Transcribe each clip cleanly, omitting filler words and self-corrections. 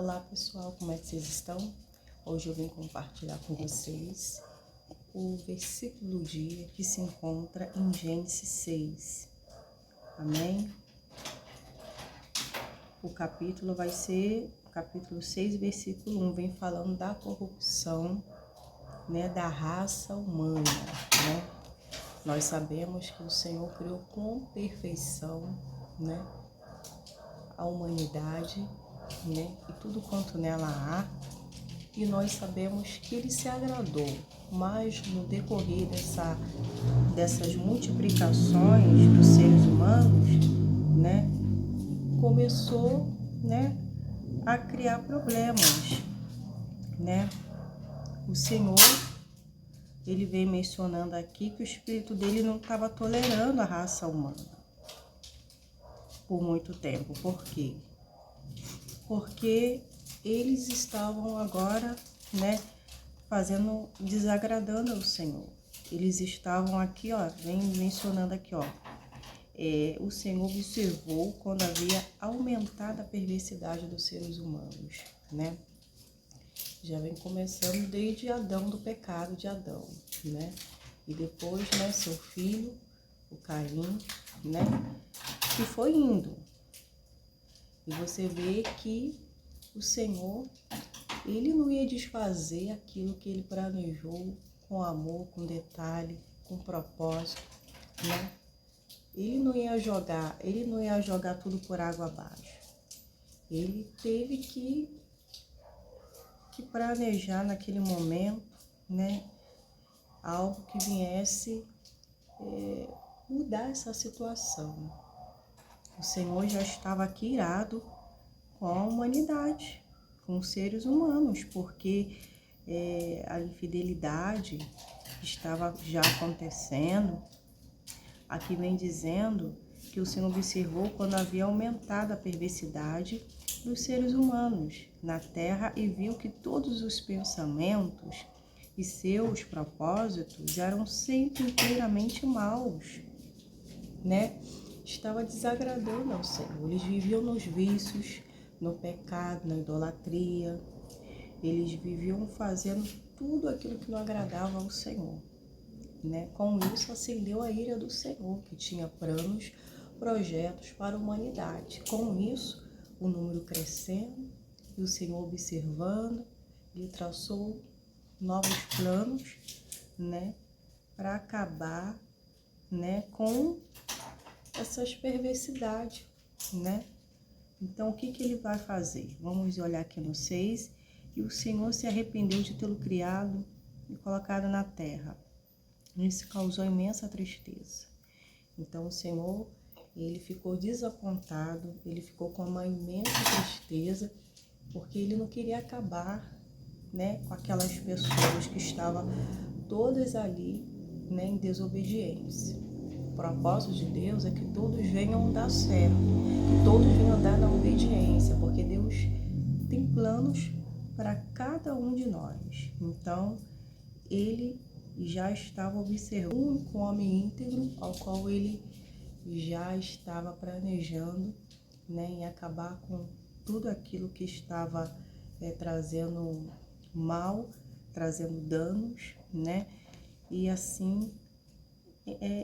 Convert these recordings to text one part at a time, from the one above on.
Olá pessoal, como é que vocês estão? Hoje eu vim compartilhar com vocês o versículo do dia que se encontra em Gênesis 6. Amém? O capítulo vai ser o capítulo 6, versículo 1, vem falando da corrupção, da raça humana, Nós sabemos que o Senhor criou com perfeição, a humanidade, e tudo quanto nela há, e nós sabemos que Ele se agradou, mas no decorrer dessas multiplicações dos seres humanos, começou, a criar problemas, O Senhor, Ele vem mencionando aqui que o espírito dele não estava tolerando a raça humana por muito tempo. Por quê? Porque eles estavam agora, desagradando ao Senhor. Eles estavam aqui, vem mencionando aqui, o Senhor observou quando havia aumentado a perversidade dos seres humanos, Já vem começando desde Adão, do pecado de Adão, E depois, seu filho, o Caim, que foi indo. E você vê que o Senhor, Ele não ia desfazer aquilo que Ele planejou com amor, com detalhe, com propósito, Ele não ia jogar tudo por água abaixo. Ele teve que planejar naquele momento, algo que viesse mudar essa situação. O Senhor já estava aqui irado com a humanidade, com os seres humanos, porque a infidelidade estava já acontecendo. Aqui vem dizendo que o Senhor observou quando havia aumentado a perversidade dos seres humanos na terra e viu que todos os pensamentos e seus propósitos eram sempre inteiramente maus, Estava desagradando ao Senhor. Eles viviam nos vícios, no pecado, na idolatria. Eles viviam fazendo tudo aquilo que não agradava ao Senhor, Com isso acendeu a ira do Senhor, que tinha planos, projetos para a humanidade. Com isso, o número crescendo e o Senhor observando, Ele traçou novos planos, para acabar, com essas perversidades, Então, o que Ele vai fazer? Vamos olhar aqui no 6. E o Senhor se arrependeu de tê-lo criado e colocado na terra. Isso causou imensa tristeza. Então, o Senhor, Ele ficou desapontado, Ele ficou com uma imensa tristeza, porque Ele não queria acabar, com aquelas pessoas que estavam todas ali, em desobediência. O propósito de Deus é que todos venham dar certo, que todos venham dar na obediência, porque Deus tem planos para cada um de nós. Então, Ele já estava observando um único homem íntegro, ao qual Ele já estava planejando, em acabar com tudo aquilo que estava trazendo mal, trazendo danos, E assim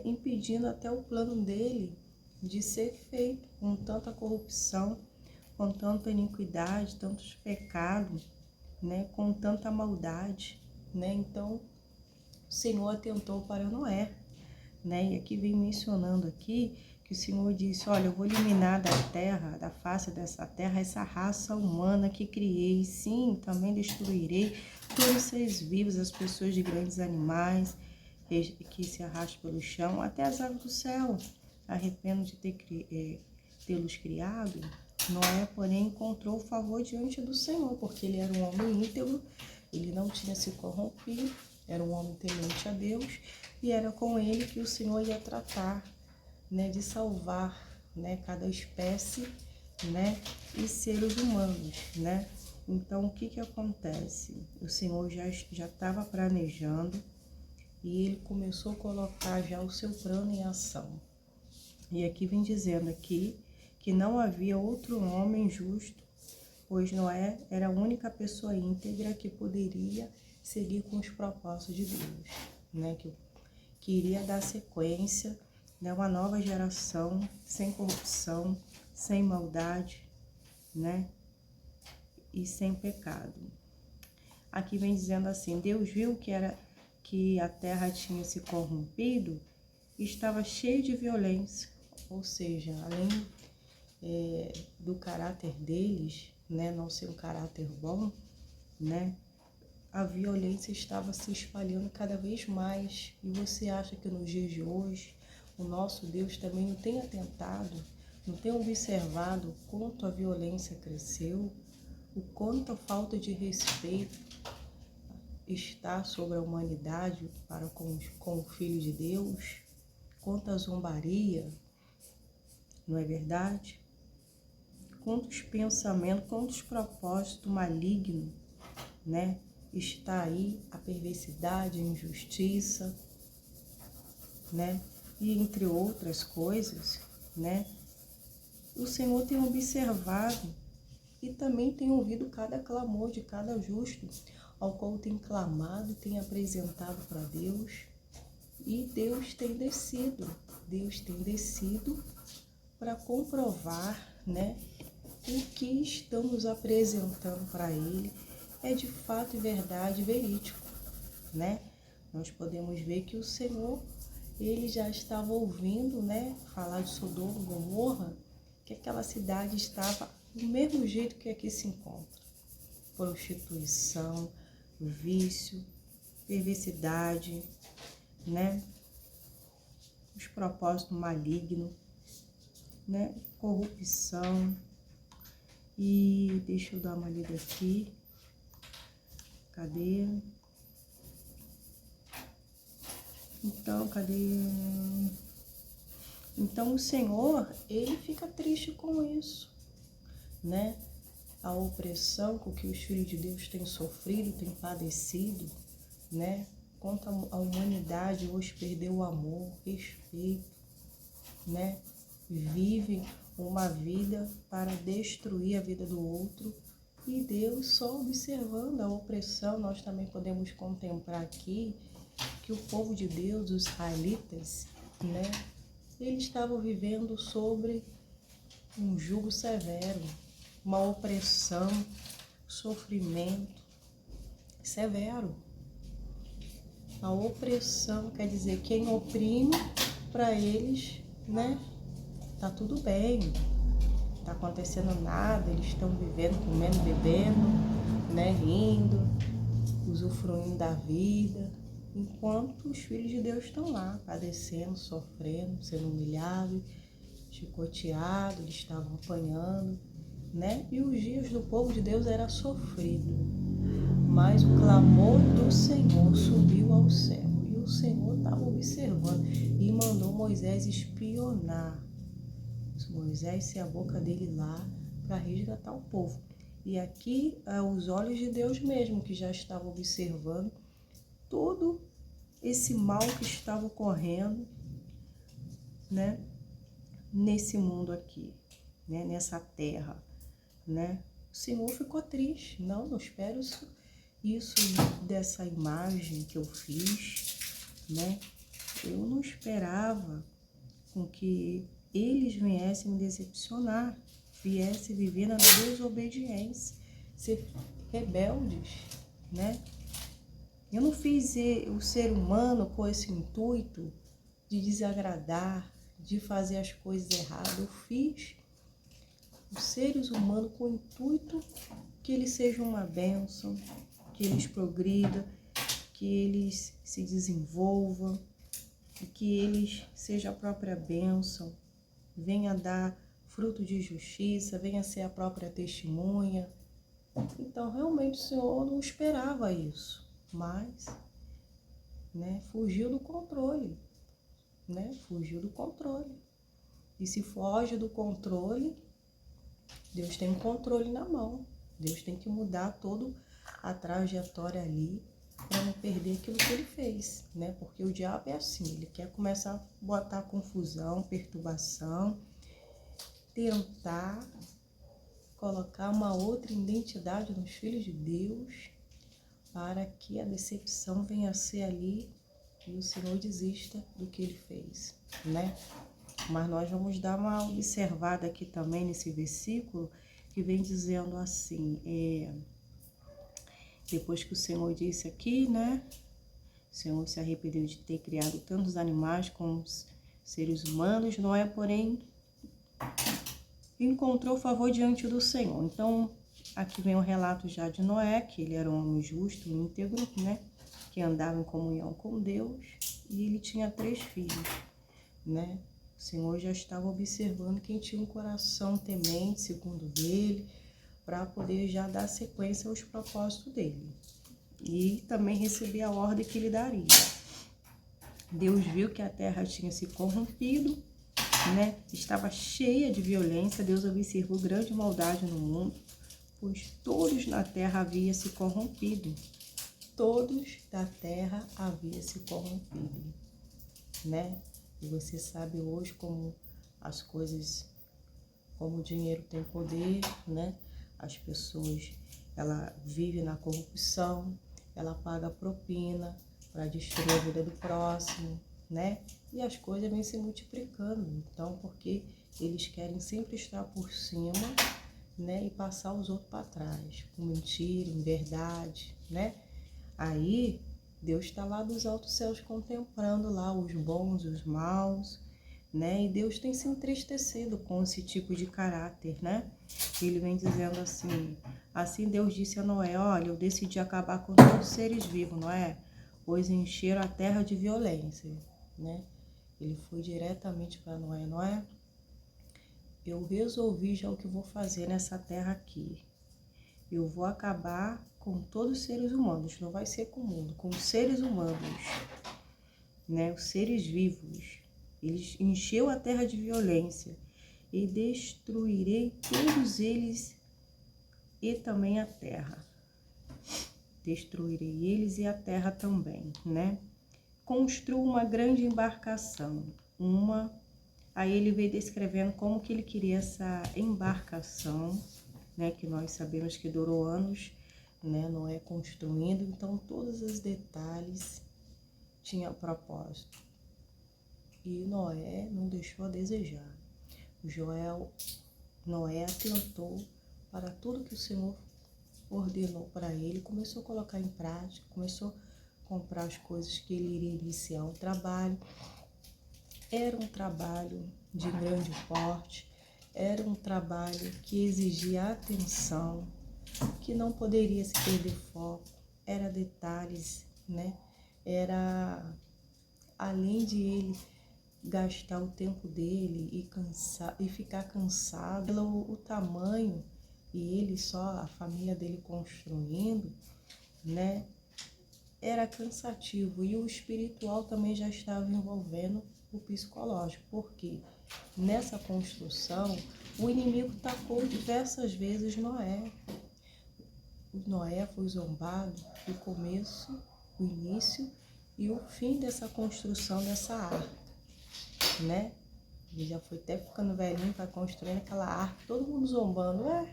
impedindo até o plano dele de ser feito, com tanta corrupção, com tanta iniquidade, tantos pecados, com tanta maldade, Então, o Senhor atentou para Noé, E aqui vem mencionando aqui que o Senhor disse: olha, eu vou eliminar da terra, da face dessa terra, essa raça humana que criei. Sim, também destruirei todos os seres vivos, as pessoas de grandes animais que se arrastam pelo chão, até as aves do céu. Arrependo de tê-los criado. Noé, porém, encontrou favor diante do Senhor, porque ele era um homem íntegro, ele não tinha se corrompido, era um homem temente a Deus, e era com ele que o Senhor ia tratar, de salvar, cada espécie, e seres humanos, Então, o que acontece? O Senhor já estava planejando e ele começou a colocar já o seu plano em ação. E aqui vem dizendo aqui que não havia outro homem justo pois Noé era a única pessoa íntegra que poderia seguir com os propósitos de Deus, né? Que iria dar sequência, né? Uma nova geração sem corrupção, sem maldade, né? E sem pecado. Aqui vem dizendo assim: Deus viu que a terra tinha se corrompido e estava cheia de violência, ou seja, além do caráter deles, né, não ser um caráter bom, né, a violência estava se espalhando cada vez mais. E você acha que nos dias de hoje o nosso Deus também não tem atentado, não tem observado o quanto a violência cresceu, o quanto a falta de respeito está sobre a humanidade para com o Filho de Deus, quanta zombaria, não é verdade? Quantos pensamentos, quantos propósitos malignos, né? Está aí a perversidade, a injustiça, né? E entre outras coisas, né? O Senhor tem observado e também tem ouvido cada clamor de cada justo, ao qual tem clamado, tem apresentado para Deus, e Deus tem descido para comprovar, né? O que estamos apresentando para Ele é de fato e verdade verídico, né? Nós podemos ver que o Senhor, Ele já estava ouvindo, né, falar de Sodoma e Gomorra, que aquela cidade estava do mesmo jeito que aqui se encontra. Prostituição, vício, perversidade, né? Os propósitos malignos, né? Corrupção. E deixa eu dar uma lida aqui. Cadê? Então, cadê? Então o Senhor, Ele fica triste com isso, né? A opressão com que os filhos de Deus têm sofrido, têm padecido, né? Contra a humanidade hoje perdeu o amor, respeito, né? Vivem uma vida para destruir a vida do outro, e Deus só observando a opressão. Nós também podemos contemplar aqui que o povo de Deus, os israelitas, né? Eles estavam vivendo sobre um jugo severo, uma opressão, sofrimento severo. A opressão quer dizer quem oprime, para eles, né? Tá tudo bem, tá acontecendo nada, eles estão vivendo, comendo, bebendo, né? Rindo, usufruindo da vida, enquanto os filhos de Deus estão lá, padecendo, sofrendo, sendo humilhados, chicoteados, eles estavam apanhando, né? E os dias do povo de Deus era sofrido, mas o clamor do Senhor subiu ao céu, e o Senhor estava observando e mandou Moisés espionar. Moisés ser a boca dele lá para resgatar o povo. E aqui os olhos de Deus mesmo, que já estavam observando todo esse mal que estava ocorrendo, né, nesse mundo aqui, né, nessa terra, né? O Senhor ficou triste. Não espero isso dessa imagem que eu fiz, né? Eu não esperava com que eles viessem me decepcionar, viessem viver na desobediência, ser rebeldes, né? Eu não fiz o ser humano com esse intuito de desagradar, de fazer as coisas erradas. Eu fiz os seres humanos com o intuito que eles sejam uma bênção, que eles progridam, que eles se desenvolvam, que eles sejam a própria bênção, venha dar fruto de justiça, venha ser a própria testemunha. Então, realmente, o Senhor não esperava isso, mas, né, fugiu do controle, né? Fugiu do controle. E se foge do controle, Deus tem o controle na mão. Deus tem que mudar toda a trajetória ali para não perder aquilo que ele fez, né? Porque o diabo é assim, ele quer começar a botar confusão, perturbação, tentar colocar uma outra identidade nos filhos de Deus, para que a decepção venha a ser ali e o Senhor desista do que ele fez, né? Mas nós vamos dar uma observada aqui também nesse versículo, que vem dizendo assim, depois que o Senhor disse aqui, né? O Senhor se arrependeu de ter criado tantos animais como os seres humanos. Noé, porém, encontrou favor diante do Senhor. Então, aqui vem o relato já de Noé, que ele era um homem justo, íntegro, né? Que andava em comunhão com Deus, e ele tinha 3 filhos, né? O Senhor já estava observando quem tinha um coração temente, segundo ele, para poder já dar sequência aos propósitos dele. E também receber a ordem que ele daria. Deus viu que a terra tinha se corrompido, né? Estava cheia de violência. Deus observou grande maldade no mundo, pois todos na terra haviam se corrompido. Todos da terra haviam se corrompido, né? E você sabe hoje como as coisas, como o dinheiro tem poder, né? As pessoas, ela vive na corrupção, ela paga propina para destruir a vida do próximo, né? E as coisas vêm se multiplicando. Então, porque eles querem sempre estar por cima, né? E passar os outros para trás, com mentira, inverdade, né? Aí, Deus está lá dos altos céus contemplando lá os bons e os maus, né? E Deus tem se entristecido com esse tipo de caráter, né? Ele vem dizendo assim Deus disse a Noé, olha, eu decidi acabar com todos os seres vivos, Noé, pois encheram a terra de violência, né? Ele foi diretamente para Noé, Noé, eu resolvi já o que vou fazer nessa terra aqui. Eu vou acabar com todos os seres humanos, não vai ser com o mundo, com os seres humanos, né? Os seres vivos. Eles encheu a terra de violência e destruirei todos eles e também a terra. Destruirei eles e a terra também, né? Construa uma grande embarcação, Aí ele veio descrevendo como que ele queria essa embarcação, né? Que nós sabemos que durou anos, né? Noé construindo, então todos os detalhes tinham propósito. E Noé não deixou a desejar. Noé atentou para tudo que o Senhor ordenou para ele, começou a colocar em prática, começou a comprar as coisas que ele iria iniciar um trabalho. Era um trabalho de grande porte, era um trabalho que exigia atenção, que não poderia se perder foco, era detalhes, né? Era, além de ele gastar o tempo dele e ficar cansado pelo o tamanho, e ele só, a família dele construindo, né? Era cansativo, e o espiritual também já estava envolvendo o psicológico, porque nessa construção o inimigo tacou diversas vezes Noé. Noé foi zombado do começo, o início e o fim dessa construção dessa arca, né? Ele já foi até ficando velhinho para construir aquela arca, todo mundo zombando,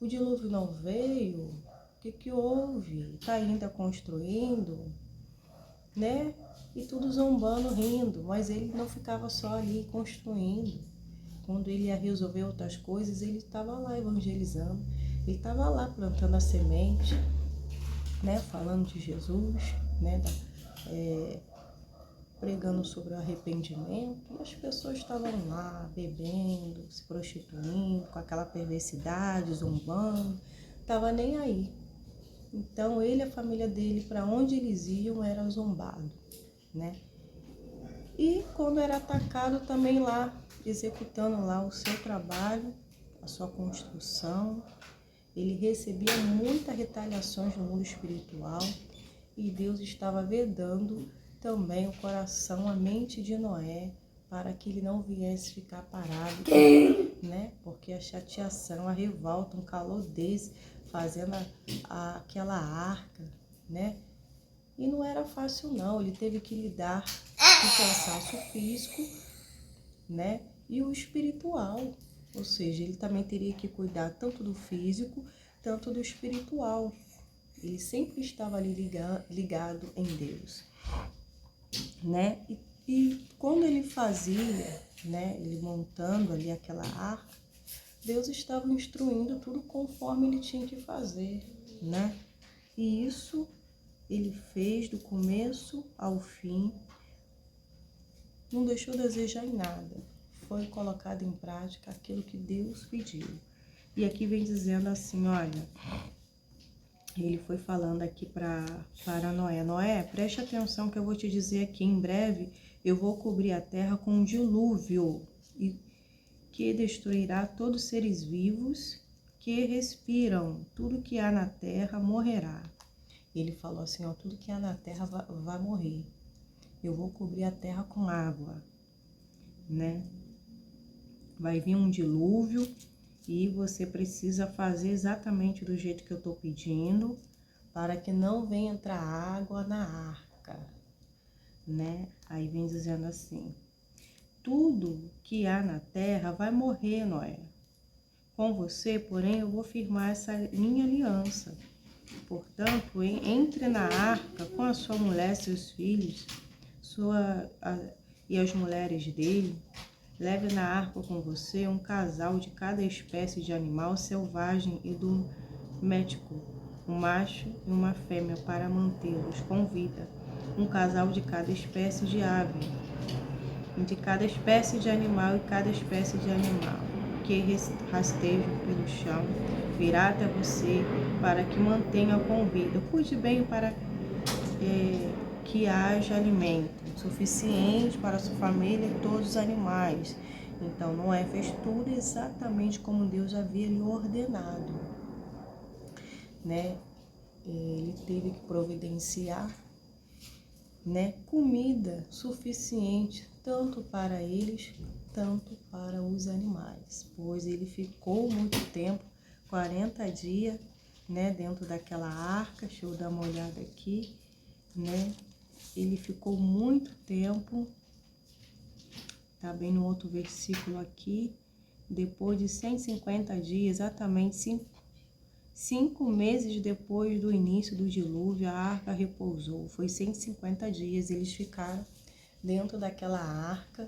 o dilúvio não veio, o que houve? Está ainda construindo, né? E tudo zombando, rindo, mas ele não ficava só ali construindo. Quando ele ia resolver outras coisas, ele estava lá evangelizando, ele estava lá plantando a semente, né? Falando de Jesus, né? Pregando sobre o arrependimento, e as pessoas estavam lá bebendo, se prostituindo, com aquela perversidade, zombando, estava nem aí. Então ele e a família dele, para onde eles iam, era zombado, né? E quando era atacado também lá, executando lá o seu trabalho, a sua construção, ele recebia muitas retaliações no mundo espiritual, e Deus estava vedando também o coração, a mente de Noé, para que ele não viesse ficar parado, né? Porque a chateação, a revolta, um calor desse, fazendo aquela arca, né? E não era fácil não, ele teve que lidar com o cansaço físico, né? E o espiritual, Ou seja, ele também teria que cuidar tanto do físico, tanto do espiritual. Ele sempre estava ali ligado em Deus, né? E quando ele fazia, né, ele montando ali aquela arca, Deus estava instruindo tudo conforme ele tinha que fazer, né? E isso ele fez do começo ao fim, não deixou a desejar em nada. Foi colocado em prática aquilo que Deus pediu. E aqui vem dizendo assim, olha, ele foi falando aqui para Noé. Noé, preste atenção que eu vou te dizer aqui, em breve eu vou cobrir a terra com um dilúvio que destruirá todos os seres vivos que respiram. Tudo que há na terra morrerá. Ele falou assim, ó, tudo que há na terra vai morrer. Eu vou cobrir a terra com água, né? Vai vir um dilúvio e você precisa fazer exatamente do jeito que eu estou pedindo, para que não venha entrar água na arca, né? Aí vem dizendo assim, tudo que há na terra vai morrer, Noé. Com você, porém, eu vou firmar essa minha aliança. Portanto, entre na arca com a sua mulher, seus filhos, e as mulheres dele. Leve na arca com você um casal de cada espécie de animal selvagem e doméstico, um macho e uma fêmea, para mantê-los com vida. Um casal de cada espécie de ave, de cada espécie de animal e cada espécie de animal que rastejam pelo chão, virá até você para que mantenha com vida. Cuide bem para que haja alimento suficiente para a sua família e todos os animais. Então Noé fez tudo exatamente como Deus havia lhe ordenado, né? Ele teve que providenciar, né, comida suficiente tanto para eles, tanto para os animais, pois ele ficou muito tempo, 40 dias, né, dentro daquela arca. Deixa eu dar uma olhada aqui, né? Ele ficou muito tempo, tá bem no outro versículo aqui, depois de 150 dias, exatamente 5 meses depois do início do dilúvio, a arca repousou. Foi 150 dias, eles ficaram dentro daquela arca,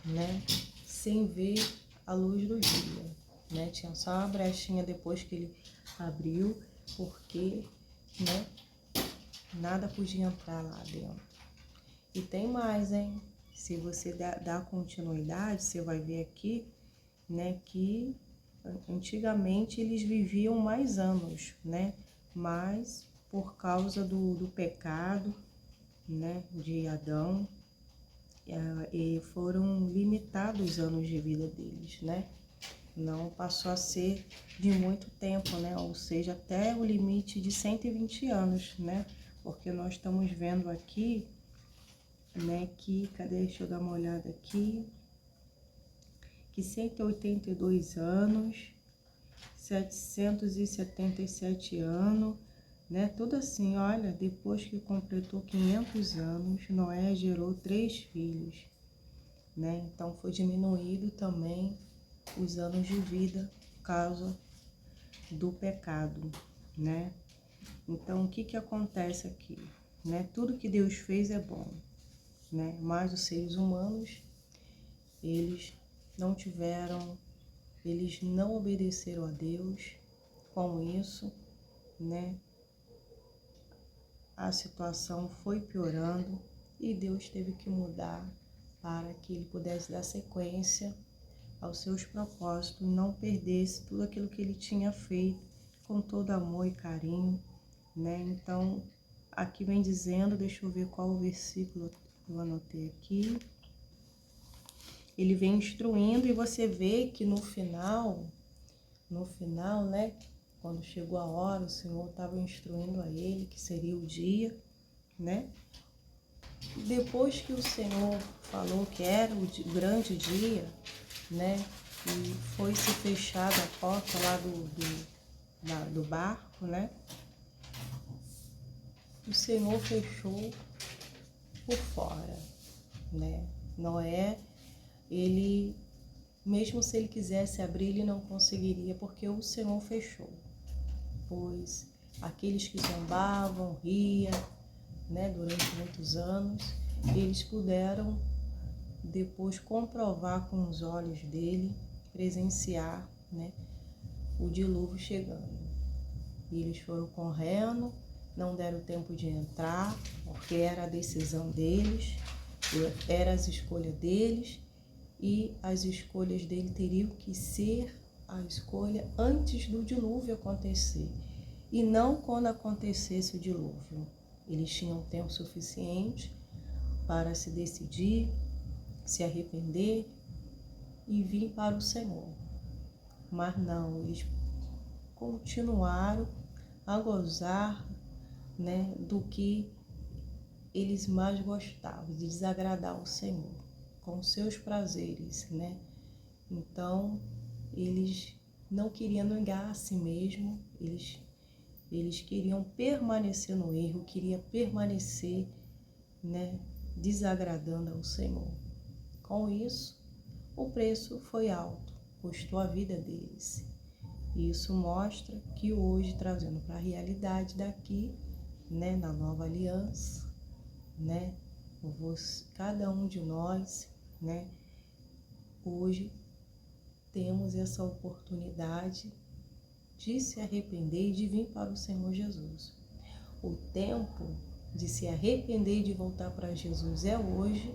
né, sem ver a luz do dia, né? Tinha só uma brechinha depois que ele abriu, porque, né, nada podia entrar lá dentro. E tem mais, hein? Se você dá continuidade, você vai ver aqui, né, que antigamente eles viviam mais anos, né? Mas por causa do pecado, né, de Adão, e foram limitados os anos de vida deles, né? Não passou a ser de muito tempo, né? Ou seja, até o limite de 120 anos, né? Porque nós estamos vendo aqui, né, que, cadê? Deixa eu dar uma olhada aqui, que 182 anos, 777 anos, né? Tudo assim, olha, depois que completou 500 anos, Noé gerou 3 filhos, né? Então foi diminuído também os anos de vida por causa do pecado, né? Então o que que acontece aqui, né? Tudo que Deus fez é bom, né? Mas os seres humanos, eles não obedeceram a Deus. Com isso, né, a situação foi piorando e Deus teve que mudar para que ele pudesse dar sequência aos seus propósitos e não perdesse tudo aquilo que ele tinha feito com todo amor e carinho, né? Então, aqui vem dizendo, deixa eu ver qual o versículo eu anotei aqui. Ele vem instruindo e você vê que no final, né, quando chegou a hora, o Senhor estava instruindo a ele que seria o dia, né? Depois que o Senhor falou que era o grande dia, né, e foi se fechada a porta lá do barco, né? O Senhor fechou por fora, né? Noé, ele mesmo se ele quisesse abrir, ele não conseguiria, porque o Senhor fechou. Pois aqueles que zombavam, riam, né, durante muitos anos, eles puderam depois comprovar com os olhos dele, presenciar, né, o dilúvio chegando. E eles foram correndo, não deram tempo de entrar, porque era a decisão deles, era as escolhas deles, e as escolhas dele teriam que ser a escolha antes do dilúvio acontecer, e não quando acontecesse o dilúvio. Eles tinham tempo suficiente para se decidir, se arrepender e vir para o Senhor. Mas não, eles continuaram a gozar, né, do que eles mais gostavam, de desagradar o Senhor, com seus prazeres, né? Então, eles não queriam negar a si mesmo, eles queriam permanecer no erro, queriam permanecer, né, desagradando ao Senhor. Com isso, o preço foi alto, custou a vida deles. E isso mostra que hoje, trazendo para a realidade daqui, né, na nova aliança, né, cada um de nós, né, hoje temos essa oportunidade de se arrepender e de vir para o Senhor Jesus. O tempo de se arrepender e de voltar para Jesus é hoje,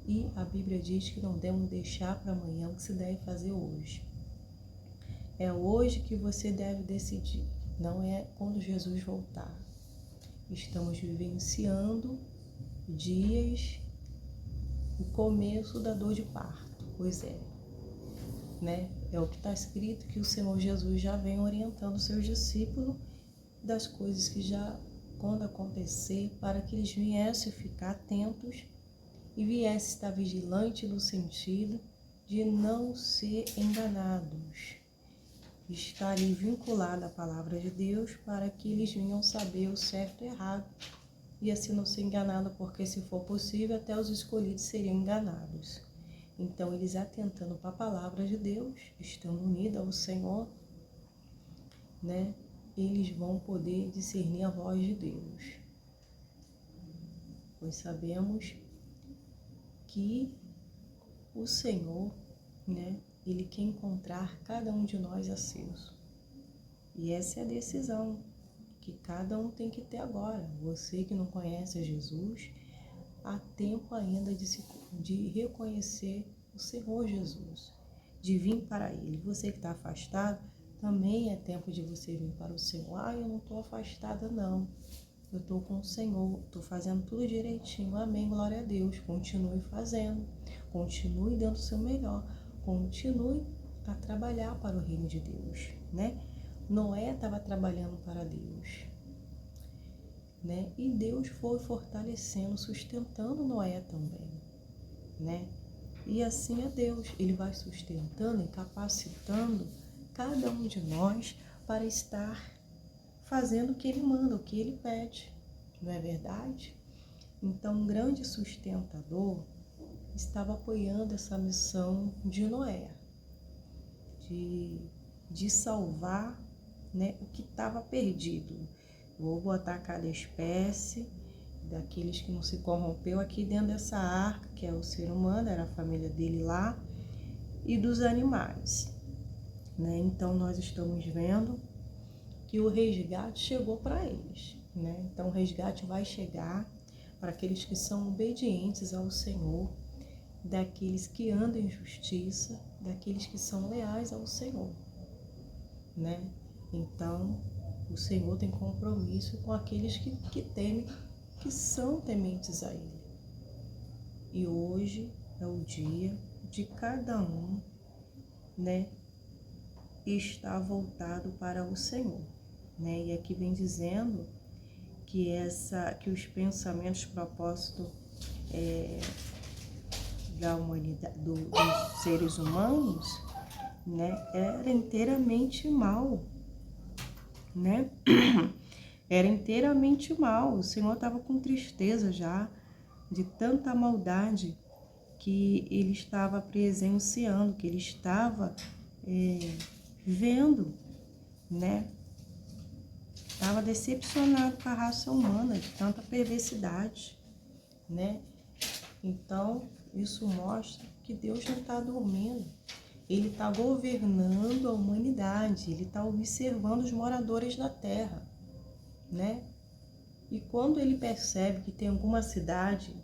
e a Bíblia diz que não devemos deixar para amanhã o que se deve fazer hoje. É hoje que você deve decidir, não é quando Jesus voltar. Estamos vivenciando dias, o começo da dor de parto, pois é, né? É o que está escrito, que o Senhor Jesus já vem orientando os seus discípulos das coisas que já, quando acontecer, para que eles viessem ficar atentos e viessem estar vigilantes no sentido de não ser enganados. Estar ali vinculado à palavra de Deus para que eles venham saber o certo e errado e assim não ser enganado, porque se for possível até os escolhidos seriam enganados. Então eles atentando para a palavra de Deus, estando unidos ao Senhor, né, eles vão poder discernir a voz de Deus. Pois sabemos que o Senhor, né, Ele quer encontrar cada um de nós a seus. E essa é a decisão que cada um tem que ter agora. Você que não conhece Jesus, há tempo ainda de reconhecer o Senhor Jesus, de vir para Ele. Você que está afastado, também é tempo de você vir para o Senhor. Eu não estou afastada não, eu estou com o Senhor, estou fazendo tudo direitinho, amém, glória a Deus. Continue fazendo, continue dando o seu melhor, continue a trabalhar para o reino de Deus, né? Noé estava trabalhando para Deus, né? E Deus foi fortalecendo, sustentando Noé também, né? E assim é Deus, Ele vai sustentando e capacitando cada um de nós para estar fazendo o que Ele manda, o que Ele pede, não é verdade? Então, um grande sustentador estava apoiando essa missão de Noé, de salvar, né, o que estava perdido. Vou botar cada espécie daqueles que não se corrompeu aqui dentro dessa arca, que é o ser humano, era a família dele lá, e dos animais, né? Então nós estamos vendo que o resgate chegou para eles, né? Então o resgate vai chegar para aqueles que são obedientes ao Senhor, daqueles que andam em justiça, daqueles que são leais ao Senhor, né? Então, o Senhor tem compromisso com aqueles que temem, que são tementes a Ele. E hoje é o dia de cada um, né, estar voltado para o Senhor, né? E aqui vem dizendo que os pensamentos, propósito da humanidade, dos seres humanos, né, era inteiramente mal, né? Era inteiramente mal. O Senhor estava com tristeza já de tanta maldade que ele estava presenciando, que ele estava vendo, né? Estava decepcionado com a raça humana de tanta perversidade, né? Então, isso mostra que Deus não está dormindo. Ele está governando a humanidade, ele está observando os moradores da terra, né? E quando ele percebe que tem alguma cidade,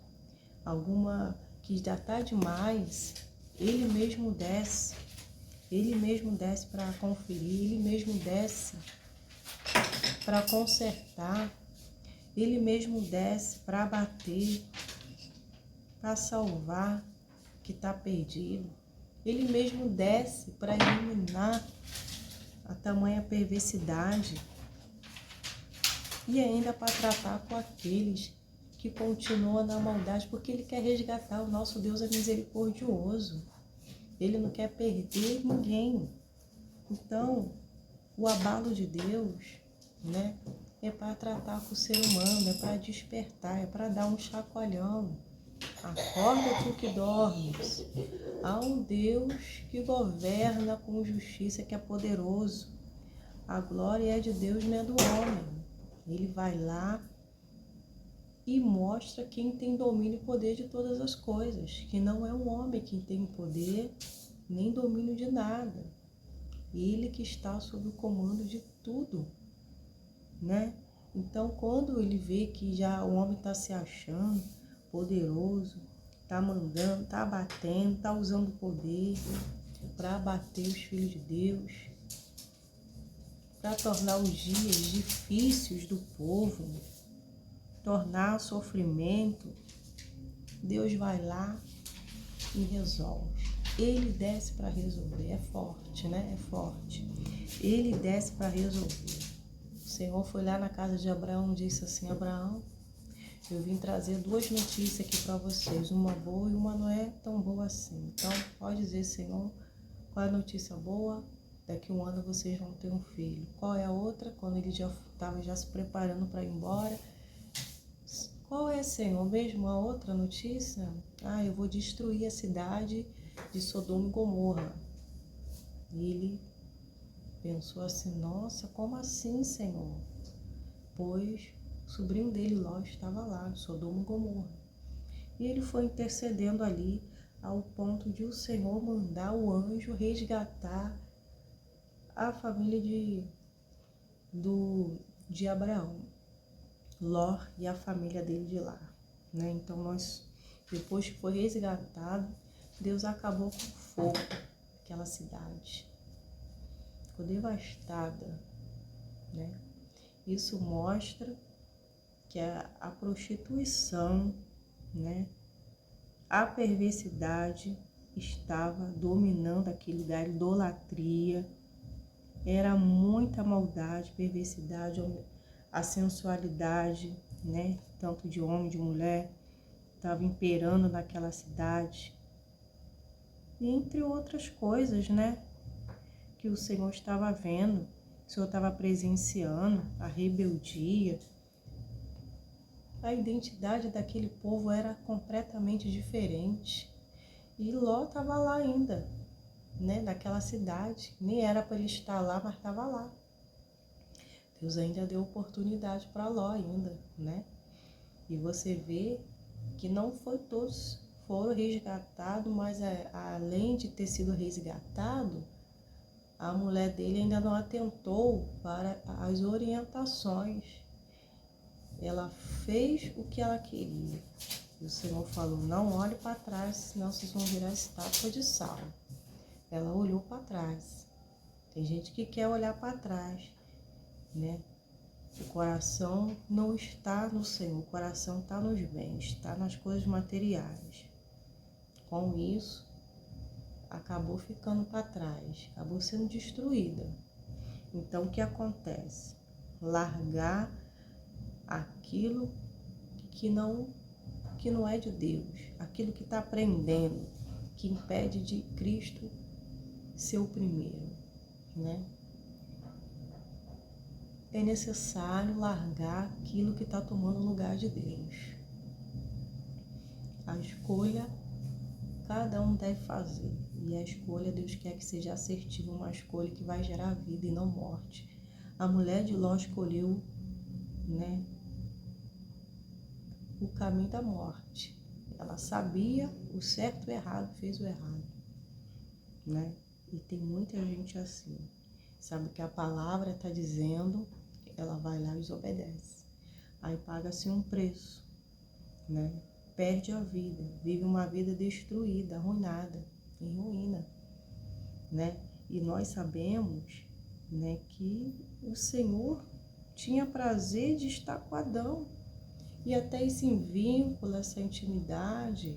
alguma que já está demais, ele mesmo desce para conferir, ele mesmo desce para consertar, ele mesmo desce para abater, para salvar o que está perdido. Ele mesmo desce para eliminar a tamanha perversidade e ainda para tratar com aqueles que continuam na maldade, porque ele quer resgatar. O nosso Deus é misericordioso. Ele não quer perder ninguém. Então, o abalo de Deus, né, é para tratar com o ser humano, é para despertar, é para dar um chacoalhão. Acorda tu que dormes. Há um Deus que governa com justiça, que é poderoso. A glória é de Deus, não é do homem. Ele vai lá e mostra quem tem domínio e poder de todas as coisas, que não é o homem quem tem poder nem domínio de nada. Ele que está sob o comando de tudo, né? Então, quando ele vê que já o homem está se achando poderoso, está mandando, está abatendo, está usando o poder para abater os filhos de Deus, para tornar os dias difíceis do povo, tornar sofrimento, Deus vai lá e resolve. Ele desce para resolver. É forte, né? É forte. Ele desce para resolver. O Senhor foi lá na casa de Abraão e disse assim: Abraão, eu vim trazer duas notícias aqui para vocês, uma boa e uma não é tão boa assim. Então, pode dizer, Senhor, qual é a notícia boa? Daqui a um ano vocês vão ter um filho. Qual é a outra? Quando ele já estava se preparando para ir embora. Qual é, Senhor, mesmo a outra notícia? Eu vou destruir a cidade de Sodoma e Gomorra. E ele pensou assim: nossa, como assim, Senhor? Pois o sobrinho dele, Ló, estava lá, Sodoma e Gomorra. E ele foi intercedendo ali ao ponto de o Senhor mandar o anjo resgatar a família de Abraão, Ló e a família dele de lá, né? Então, depois que foi resgatado, Deus acabou com fogo aquela cidade. Ficou devastada, né? Isso mostra que a prostituição, né, a perversidade estava dominando aquele lugar, a idolatria, era muita maldade, perversidade, a sensualidade, né, tanto de homem, de mulher, estava imperando naquela cidade. E entre outras coisas, né, que o Senhor estava vendo, o Senhor estava presenciando, a rebeldia. A identidade daquele povo era completamente diferente. E Ló estava lá ainda, né, naquela cidade. Nem era para ele estar lá, mas estava lá. Deus ainda deu oportunidade para Ló ainda, né? E você vê que não foi todos foram resgatados, mas além de ter sido resgatado, a mulher dele ainda não atentou para as orientações. Ela fez o que ela queria. E o Senhor falou: não olhe para trás, senão vocês vão virar estátua de sal. Ela olhou para trás. Tem gente que quer olhar para trás, né? O coração não está no Senhor, o coração está nos bens, está nas coisas materiais. Com isso, acabou ficando para trás, acabou sendo destruída. Então, o que acontece? Largar aquilo que não é de Deus, aquilo que está prendendo, que impede de Cristo ser o primeiro, né? É necessário largar aquilo que está tomando o lugar de Deus. A escolha cada um deve fazer. E a escolha, Deus quer que seja assertiva, uma escolha que vai gerar vida e não morte. A mulher de Ló escolheu, né, o caminho da morte. Ela sabia o certo e o errado, fez o errado, né? E tem muita gente assim. Sabe que a palavra está dizendo, ela vai lá e desobedece. Aí paga-se um preço, né? Perde a vida, vive uma vida destruída, arruinada, em ruína, né? E nós sabemos, né, que o Senhor tinha prazer de estar com Adão. E até esse vínculo, essa intimidade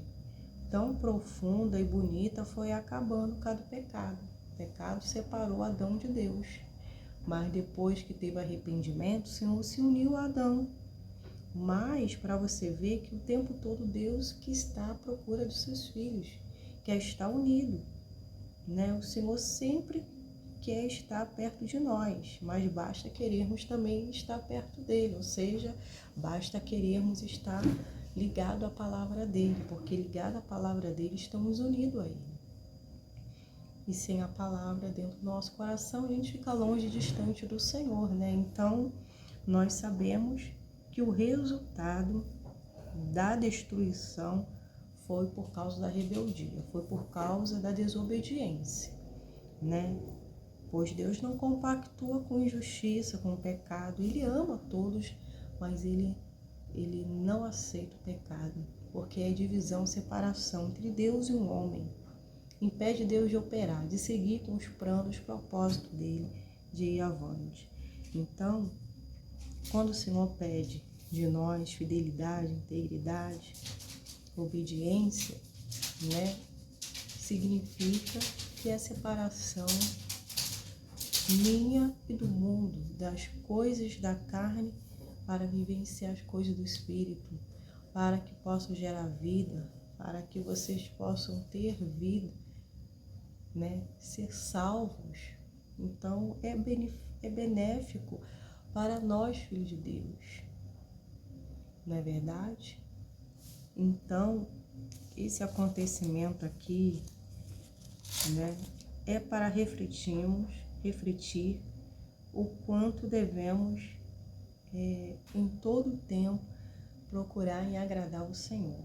tão profunda e bonita foi acabando por causa do pecado. O pecado separou Adão de Deus. Mas depois que teve arrependimento, o Senhor se uniu a Adão. Mas para você ver que o tempo todo Deus que está à procura dos seus filhos, quer estar unido, né? O Senhor sempre quer estar perto de nós, mas basta querermos também estar perto dele, ou seja, basta querermos estar ligado à palavra dele, porque ligado à palavra dele estamos unidos a ele. E sem a palavra dentro do nosso coração, a gente fica longe, distante do Senhor, né? Então, nós sabemos que o resultado da destruição foi por causa da rebeldia, foi por causa da desobediência, né? Pois Deus não compactua com injustiça, com pecado. Ele ama todos, mas ele não aceita o pecado, porque é divisão, separação entre Deus e o homem. Impede Deus de operar, de seguir com os planos, os propósitos dele, de ir avante. Então, quando o Senhor pede de nós fidelidade, integridade, obediência, né, significa que é separação minha e do mundo, das coisas da carne, para vivenciar as coisas do Espírito, para que possam gerar vida, para que vocês possam ter vida, né? Ser salvos. Então é benéfico para nós, filhos de Deus, não é verdade? Então, esse acontecimento aqui, né, é para refletir o quanto devemos, em todo o tempo, procurar em agradar o Senhor.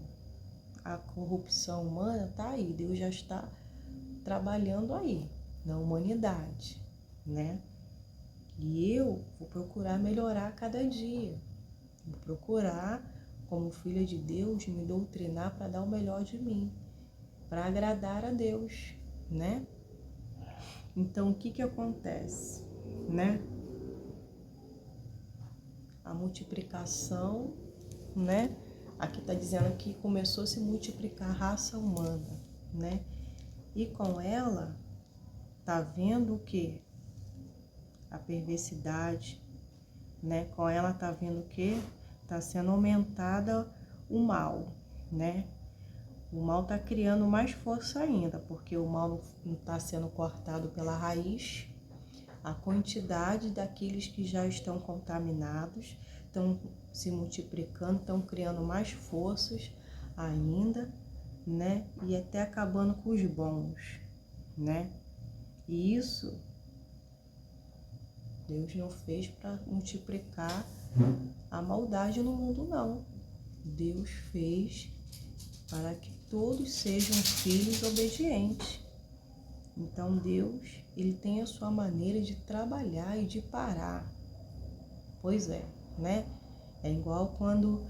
A corrupção humana está aí, Deus já está trabalhando aí, na humanidade, né? E eu vou procurar melhorar a cada dia, vou procurar, como filha de Deus, me doutrinar para dar o melhor de mim, para agradar a Deus, né? Então, o que acontece, né? A multiplicação, né? Aqui está dizendo que começou a se multiplicar a raça humana, né? E com ela, tá vendo o quê? A perversidade, né? Com ela tá vendo o quê? Tá sendo aumentada o mal, né? O mal tá criando mais força ainda, porque o mal não tá sendo cortado pela raiz. A quantidade daqueles que já estão contaminados estão se multiplicando, estão criando mais forças ainda, né? E até acabando com os bons, né? E isso Deus não fez para multiplicar a maldade no mundo, não. Deus fez para que todos sejam filhos obedientes. Então Deus, ele tem a sua maneira de trabalhar e de parar. Pois é, né? É igual quando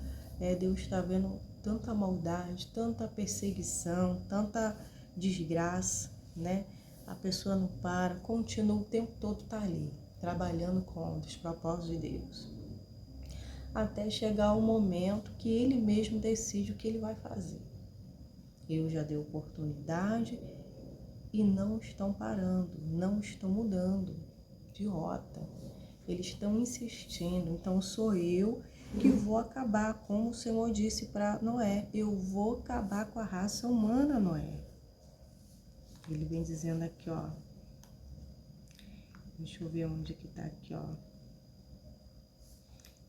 Deus está vendo tanta maldade, tanta perseguição, tanta desgraça, né? A pessoa não para, continua o tempo todo tá ali, trabalhando contra os propósitos de Deus. Até chegar o momento que ele mesmo decide o que ele vai fazer. Eu já dei oportunidade e não estão parando, não estão mudando de rota. Eles estão insistindo, então sou eu que vou acabar, como o Senhor disse para Noé, eu vou acabar com a raça humana, Noé. Ele vem dizendo aqui, ó, deixa eu ver onde que tá aqui, ó.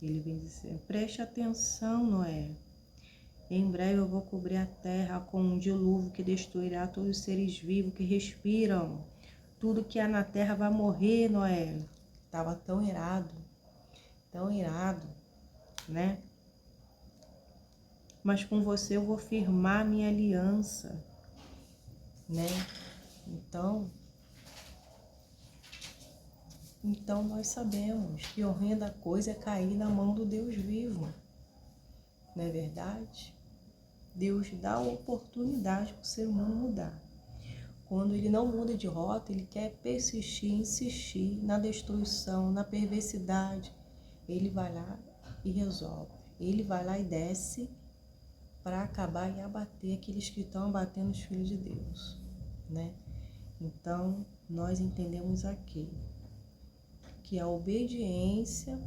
Ele vem dizendo, preste atenção, Noé, Em breve eu vou cobrir a terra com um dilúvio que destruirá todos os seres vivos que respiram. Tudo que há na terra vai morrer, Noé. Estava tão irado, né? Mas com você eu vou firmar minha aliança, né? Então nós sabemos que horrenda coisa é cair na mão do Deus vivo, não é verdade? Deus dá a oportunidade para o ser humano mudar. Quando ele não muda de rota, ele quer persistir, insistir na destruição, na perversidade. Ele vai lá e resolve. Ele vai lá e desce para acabar e abater aqueles que estão abatendo os filhos de Deus, né? Então, nós entendemos aqui que a obediência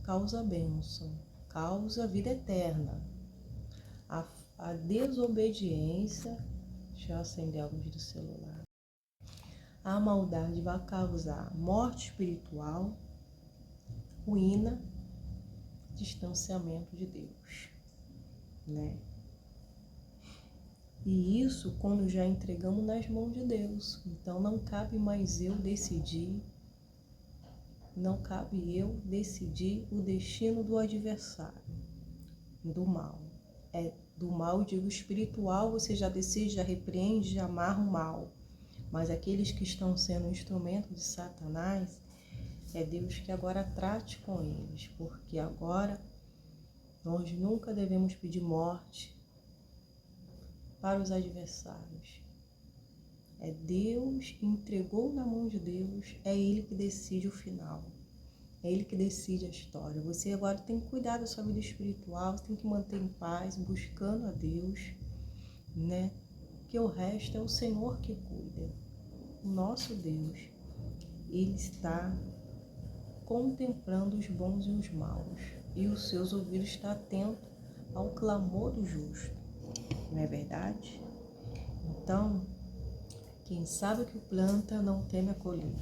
causa bênção, causa vida eterna. A desobediência, deixa eu acender a luz do celular. A maldade vai causar morte espiritual, ruína, distanciamento de Deus, né? E isso quando já entregamos nas mãos de Deus. Então não cabe mais eu decidir, não cabe eu decidir o destino do adversário, do mal. Do mal, digo espiritual, você já decide, já repreende, já amarra o mal. Mas aqueles que estão sendo instrumento de Satanás, é Deus que agora trate com eles, porque agora nós nunca devemos pedir morte para os adversários. É Deus que entregou na mão de Deus, é Ele que decide o final. É Ele que decide a história. Você agora tem que cuidar da sua vida espiritual, você tem que manter em paz, buscando a Deus, né? Que o resto é o Senhor que cuida. O nosso Deus, Ele está contemplando os bons e os maus, e os seus ouvidos estão atentos ao clamor do justo. Não é verdade? Então, quem sabe o que planta não teme a colher.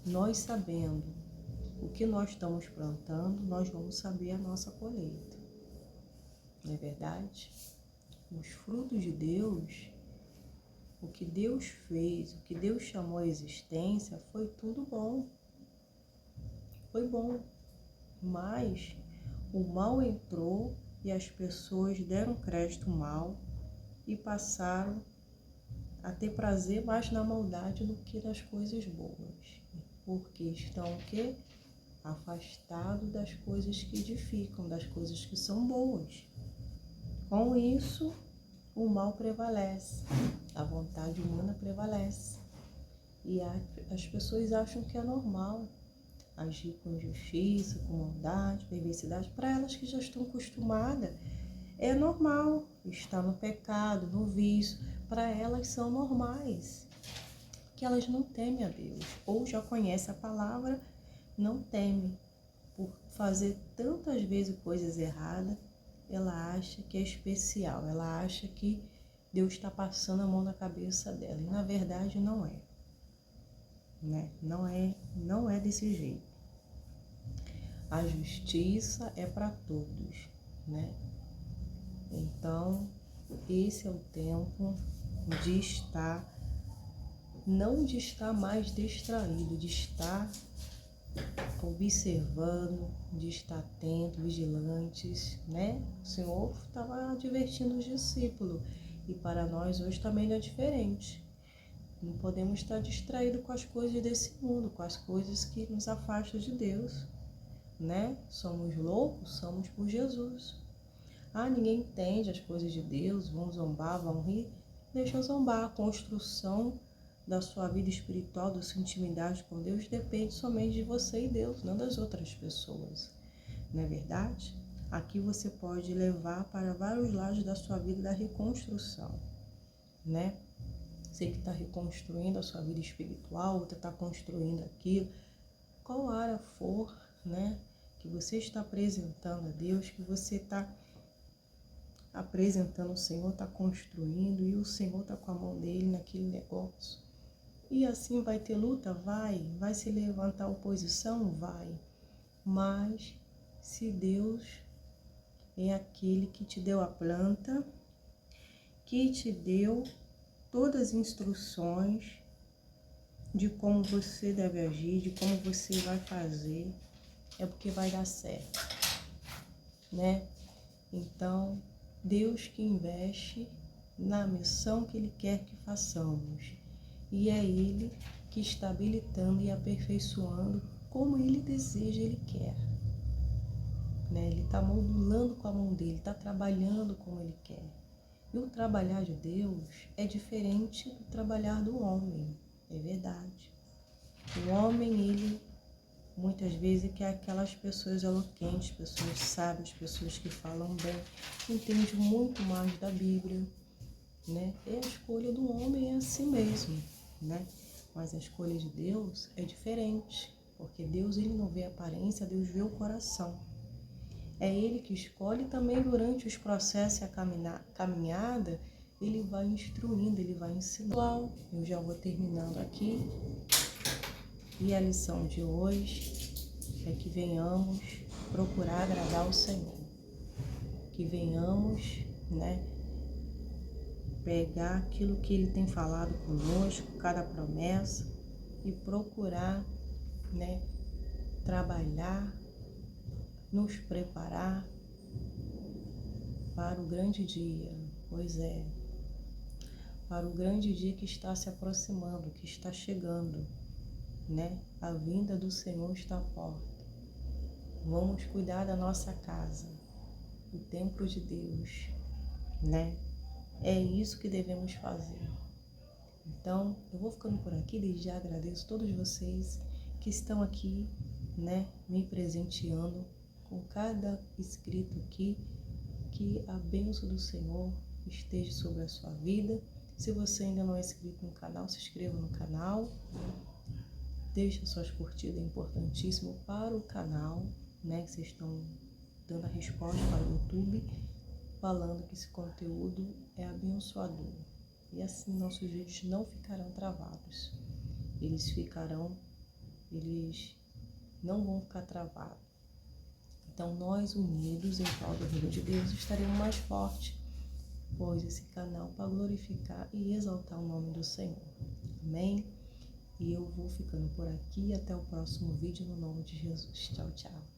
Nós sabendo o que nós estamos plantando, nós vamos saber a nossa colheita. Não é verdade? Os frutos de Deus, o que Deus fez, o que Deus chamou à existência, foi tudo bom. Foi bom. Mas o mal entrou e as pessoas deram crédito ao mal e passaram a ter prazer mais na maldade do que nas coisas boas. Porque estão o quê? Afastados das coisas que edificam, das coisas que são boas. Com isso, o mal prevalece, a vontade humana prevalece. E as pessoas acham que é normal agir com injustiça, com maldade, perversidade. Para elas que já estão acostumadas, é normal estar no pecado, no vício. Para elas são normais, que elas não temem a Deus, ou já conhecem a palavra, não temem. Por fazer tantas vezes coisas erradas, ela acha que é especial, ela acha que Deus está passando a mão na cabeça dela, e na verdade não é, né? Não é desse jeito. A justiça é para todos, né? Então, esse é o tempo de estar, não de estar mais distraído, de estar observando, de estar atento, vigilantes, né? O Senhor estava advertindo os discípulos e para nós hoje também não é diferente. Não podemos estar distraídos com as coisas desse mundo, com as coisas que nos afastam de Deus, né? Somos loucos, somos por Jesus. Ah, ninguém entende as coisas de Deus, vão zombar, vão rir. Deixa eu zombar. A construção da sua vida espiritual, da sua intimidade com Deus, depende somente de você e Deus, não das outras pessoas. Não é verdade? Aqui você pode levar para vários lados da sua vida da reconstrução, né? Você que está reconstruindo a sua vida espiritual, outra está construindo aquilo, qual área for, né? Que você está apresentando a Deus, que você está apresentando o Senhor, está construindo, e o Senhor está com a mão dele naquele negócio. E assim vai ter luta? Vai se levantar oposição? Vai. Mas se Deus é aquele que te deu a planta, que te deu todas as instruções de como você deve agir, de como você vai fazer, é porque vai dar certo, né? Então, Deus que investe na missão que Ele quer que façamos. E é Ele que está habilitando e aperfeiçoando como Ele deseja, Ele quer. Né? Ele está modulando com a mão dele, está trabalhando como Ele quer. E o trabalhar de Deus é diferente do trabalhar do homem, é verdade. O homem, ele muitas vezes quer aquelas pessoas eloquentes, pessoas sábias, pessoas que falam bem, entendem muito mais da Bíblia, né? E a escolha do homem é assim mesmo, né? Mas a escolha de Deus é diferente, porque Deus, ele não vê a aparência, Deus vê o coração. É Ele que escolhe também durante os processos e a caminhada, Ele vai instruindo, Ele vai ensinando. Eu já vou terminando aqui. E a lição de hoje é que venhamos procurar agradar o Senhor. Que venhamos, né, pegar aquilo que Ele tem falado conosco, cada promessa, e procurar, né, trabalhar, nos preparar para o grande dia, pois é, para o grande dia que está se aproximando, que está chegando, né? A vinda do Senhor está à porta. Vamos cuidar da nossa casa, o templo de Deus, né? É isso que devemos fazer. Então, eu vou ficando por aqui, desde já agradeço a todos vocês que estão aqui, né, me presenteando com cada inscrito aqui, que a bênção do Senhor esteja sobre a sua vida. Se você ainda não é inscrito no canal, se inscreva no canal, deixa suas curtidas, é importantíssimo para o canal, né, que vocês estão dando a resposta para o YouTube, falando que esse conteúdo é abençoador. E assim nossos vídeos não ficarão travados. Eles não vão ficar travados. Então nós unidos em prol do reino de Deus estaremos mais fortes, pois esse canal para glorificar e exaltar o nome do Senhor. Amém? E eu vou ficando por aqui. Até o próximo vídeo no nome de Jesus. Tchau, tchau.